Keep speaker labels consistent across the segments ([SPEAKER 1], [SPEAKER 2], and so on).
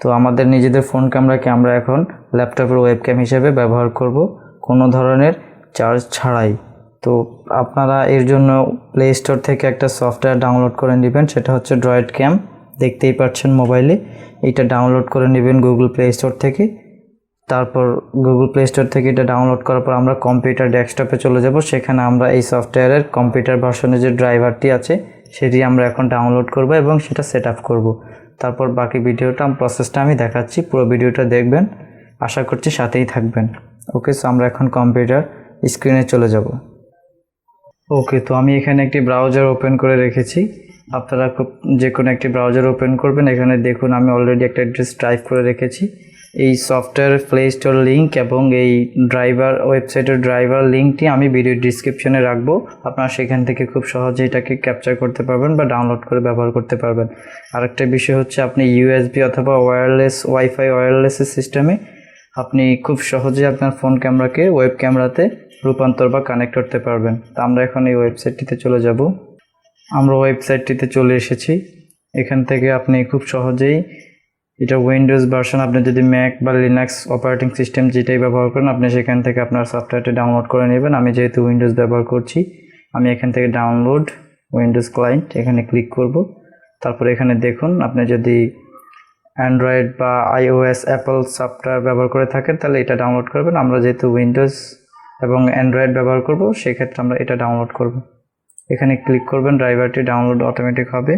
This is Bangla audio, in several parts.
[SPEAKER 1] তো আমাদের নিজেদের ফোন ক্যামেরাকে আমরা এখন ল্যাপটপের ওয়েবক্যাম হিসেবে ব্যবহার করব কোনো ধরনের চার্জ ছাড়াই। তো আপনারা এর জন্য প্লে স্টোর থেকে একটা সফটওয়্যার ডাউনলোড করে নেবেন, সেটা হচ্ছে DroidCam। দেখতেই পাচ্ছেন মোবাইলে, এটা ডাউনলোড করে নেবেন গুগল প্লে স্টোর থেকে। তারপর গুগল প্লে স্টোর থেকে এটা ডাউনলোড করার পর আমরা কম্পিউটার ডেস্কটপে চলে যাব। সেখানে আমরা এই সফটওয়্যারের কম্পিউটার ভার্সনের যে ড্রাইভারটি আছে সেটি আমরা এখন ডাউনলোড করব এবং সেটা সেট আপ করবো। তারপর বাকি ভিডিওটা প্রসেসটা আমি দেখাচ্ছি, পুরো ভিডিওটা দেখবেন, আশা করছি সাথেই থাকবেন। ওকে, সো আমরা এখন কম্পিউটার স্ক্রিনে চলে যাব। ওকে, তো আমি এখানে একটি ব্রাউজার ওপেন করে রেখেছি। আপনারা যে কোনো একটি ব্রাউজার ওপেন করবেন। এখানে দেখুন আমি অলরেডি একটা অ্যাড্রেস টাইপ করে রেখেছি। এই সফটওয়্যার প্লে স্টোর লিঙ্ক এবং এই ওয়েবসাইটের ড্রাইভার লিঙ্কটি আমি ভিডিও ডিসক্রিপশনে রাখবো। আপনারা সেখান থেকে খুব সহজে এটাকে ক্যাপচার করতে পারবেন বা ডাউনলোড করে ব্যবহার করতে পারবেন। আরেকটা বিষয় হচ্ছে আপনি ইউএসবি অথবা ওয়াইফাই ওয়্যারলেসের সিস্টেমে আপনি খুব সহজে আপনার ফোন ক্যামেরাকে ওয়েব ক্যামেরাতে রূপান্তর বা কানেক্ট করতে পারবেন। তো আমরা এখন এই ওয়েবসাইটটিতে চলে যাব। আমরা ওয়েবসাইটটিতে চলে এসেছি। এখান থেকে আপনি খুব সহজেই, এটা উইন্ডোজ ভার্সন, আপনি যদি ম্যাক বা লিনাক্স অপারেটিং সিস্টেম যেটাই ব্যবহার করেন আপনি সেখান থেকে আপনার সফটওয়্যারটি ডাউনলোড করে নেবেন। আমি যেহেতু উইন্ডোজ ব্যবহার করছি, আমি এখান থেকে ডাউনলোড উইন্ডোজ ক্লায়েন্ট এখানে ক্লিক করব। তারপর এখানে দেখুন, আপনি যদি অ্যান্ড্রয়েড বা iOS অ্যাপল সফটওয়্যার ব্যবহার করে থাকেন তাহলে এটা ডাউনলোড করবেন। আমরা যেহেতু উইন্ডোজ এবং অ্যান্ড্রয়েড ব্যবহার করব সেক্ষেত্রে আমরা এটা ডাউনলোড করব। এখানে ক্লিক করবেন, ড্রাইভারটি ডাউনলোড অটোমেটিক হবে।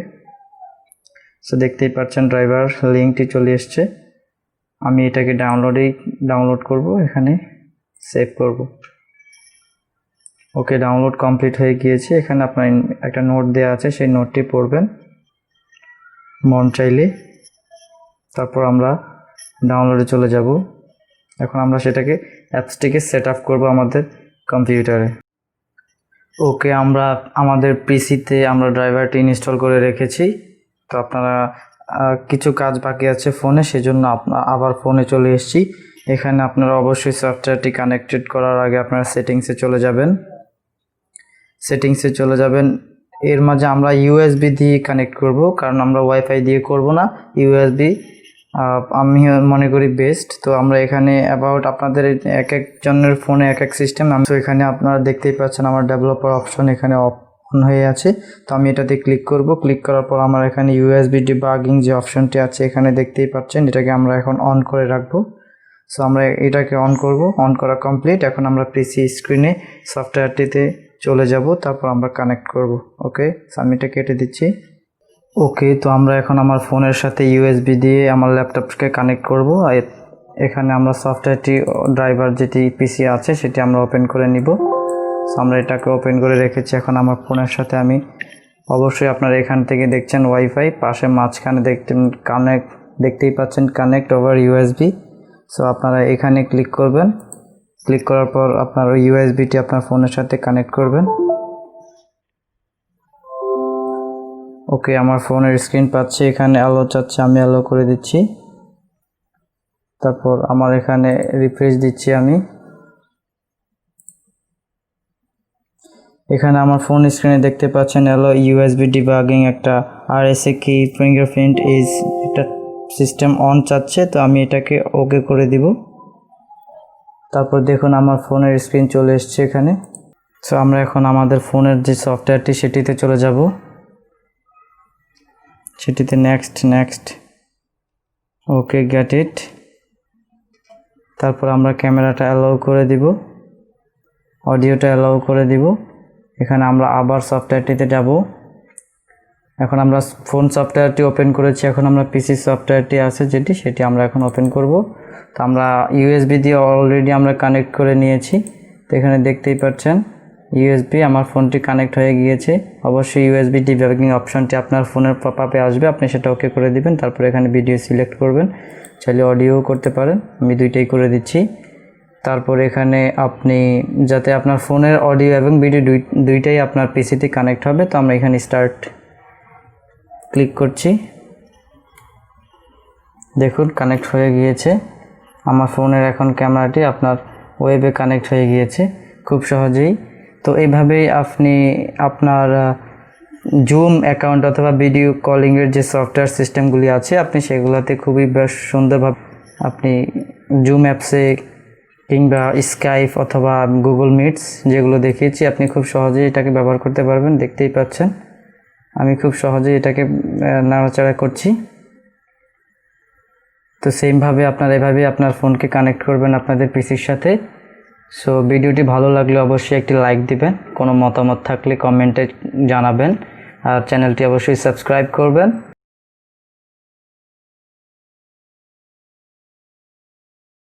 [SPEAKER 1] সো দেখতেই পাচ্ছেন ড্রাইভার লিঙ্কটি চলে এসছে। আমি এটাকে ডাউনলোড করব, এখানে সেভ করব। ওকে, ডাউনলোড কমপ্লিট হয়ে গিয়েছে। এখানে আপনার একটা নোট দেওয়া আছে, সেই নোটটি পড়বেন মন চাইলে। তারপর আমরা ডাউনলোডে চলে যাব। এখন আমরা সেটাকে অ্যাপসটিকে সেট আপ করবো আমাদের কম্পিউটারে। ওকে, আমরা আমাদের পিসিতে আমরা ড্রাইভারটি ইনস্টল করে রেখেছি। তো আপনারা কিছু কাজ বাকি আছে ফোনে, সেজন্য আবার ফোনে চলে এসেছি। এখানে আপনারা অবশ্যই সফটওয়্যারটি কানেক্টেড করার আগে আপনারা সেটিংসে চলে যাবেন। এর মাঝে আমরা ইউএসবি দিয়ে কানেক্ট করব, কারণ আমরা ওয়াইফাই দিয়ে করব না। ইউএসবি আমি মনে করি বেস্ট। তো আমরা এখানে আপনাদের এক একজনের ফোনে এক এক সিস্টেম। তো এখানে আপনারা দেখতেই পাচ্ছেন আমার ডেভেলপার অপশন এখানে অন হয়ে আছে। তো আমি এটাতে ক্লিক করব। ক্লিক করার পর আমার এখানে ইউএসবি ডিবাগিং যে অপশনটি আছে এখানে দেখতেই পাচ্ছেন, এটাকে আমরা এখন অন করে রাখবো। সো আমরা এটাকে অন করব। অন করা কমপ্লিট। এখন আমরা পিসি স্ক্রিনে সফটওয়্যারটিতে চলে যাব, তারপর আমরা কানেক্ট করব। ওকে, আমি এটা কেটে দিচ্ছি। ওকে, তো আমরা এখন আমার ফোনের সাথে ইউএসবি দিয়ে আমার ল্যাপটপকে কানেক্ট করব। এখানে আমরা সফটওয়্যারটি ড্রাইভার যেটি পিসি আছে সেটি আমরা ওপেন করে নিব। সো আমরা এটাকে ওপেন করে রেখেছি। এখন আমার ফোনের সাথে আমি অবশ্যই আপনারা এখান থেকে দেখছেন ওয়াইফাই, পাশে মাঝখানে দেখতেই পাচ্ছেন কানেক্ট ওভার ইউএসবি। সো আপনারা এখানে ক্লিক করবেন। ক্লিক করার পর আপনার ওই ইউএসবিটি আপনার ফোনের সাথে কানেক্ট করবেন। ওকে, আমার ফোনের স্ক্রিন পাচ্ছে এখানে অ্যালো চাচ্ছে, আমি অ্যালো করে দিচ্ছি। তারপর আমার এখানে রিফ্রেশ দিচ্ছি আমি। এখানে আমার ফোন স্ক্রিনে দেখতে পাচ্ছেন অ্যালো ইউএসবি ডিবাগিং, একটা আরএসএ কি ফিঙ্গারপ্রিন্ট ইজ একটা সিস্টেম অন চাচ্ছে। তো আমি এটাকে ওকে করে দিব। তারপর দেখুন আমার ফোনের স্ক্রিন চলে এসছে এখানে। সো আমরা এখন আমাদের ফোনের যে সফটওয়্যারটি সেটিতে চলে যাব। সেটিতে নেক্সট ওকে, গেট ইট। তারপর আমরা ক্যামেরাটা অ্যালাউ করে দিব, অডিওটা অ্যালাউ করে দিব। এখানে আমরা আবার সফটওয়্যারটিতে যাব। এখন আমরা ফোন সফটওয়্যারটি ওপেন করেছি, এখন আমরা পিসি সফটওয়্যারটি আছে সেটি আমরা এখন ওপেন করব। তো আমরা ইউএসবি দিয়ে অলরেডি আমরা কানেক্ট করে নিয়েছি। তো এখানে দেখতেই পাচ্ছেন ইউএসবি, আমার ফোনটি কানেক্ট হয়ে গিয়েছে। অবশ্যই ইউএসবি ডিবাগিং অপশনটি আপনার ফোনের পপআপে আসবে, আপনি সেটা ওকে করে দিবেন। তারপর এখানে ভিডিও সিলেক্ট করবেন, চাইলে অডিও করতে পারেন, আমি দুইটাই করে দিচ্ছি। তারপর এখানে আপনি যাতে আপনার ফোনের অডিও এবং ভিডিও দুইটাই আপনার পিসিতে কানেক্ট হবে। তো আমরা এখানে স্টার্ট ক্লিক করছি। দেখুন কানেক্ট হয়ে গিয়েছে আমার ফোনের। এখন ক্যামেরাটি আপনার ওয়েবে কানেক্ট হয়ে গিয়েছে খুব সহজেই। তো এইভাবেই আপনি আপনার জুম অ্যাকাউন্ট অথবা ভিডিও কলিংয়ের যে সফটওয়্যার সিস্টেমগুলি আছে আপনি সেগুলোতে খুবই বেশ সুন্দরভাবে আপনি জুম অ্যাপসে কিংবা স্কাইপ অথবা গুগল মিটস যেগুলো দেখিয়েছি আপনি খুব সহজেই এটাকে ব্যবহার করতে পারবেন। দেখতেই পাচ্ছেন আমি খুব সহজেই এটাকে নাড়াচাড়া করছি। তো সেমভাবে আপনারা এভাবে আপনার ফোনকে কানেক্ট করবেন আপনাদের পিসির সাথে। সো ভিডিওটি ভালো লাগলে অবশ্যই একটি লাইক দিবেন, কোনো মতামত থাকলে কমেন্টে জানাবেন, আর চ্যানেলটি অবশ্যই সাবস্ক্রাইব করবেন।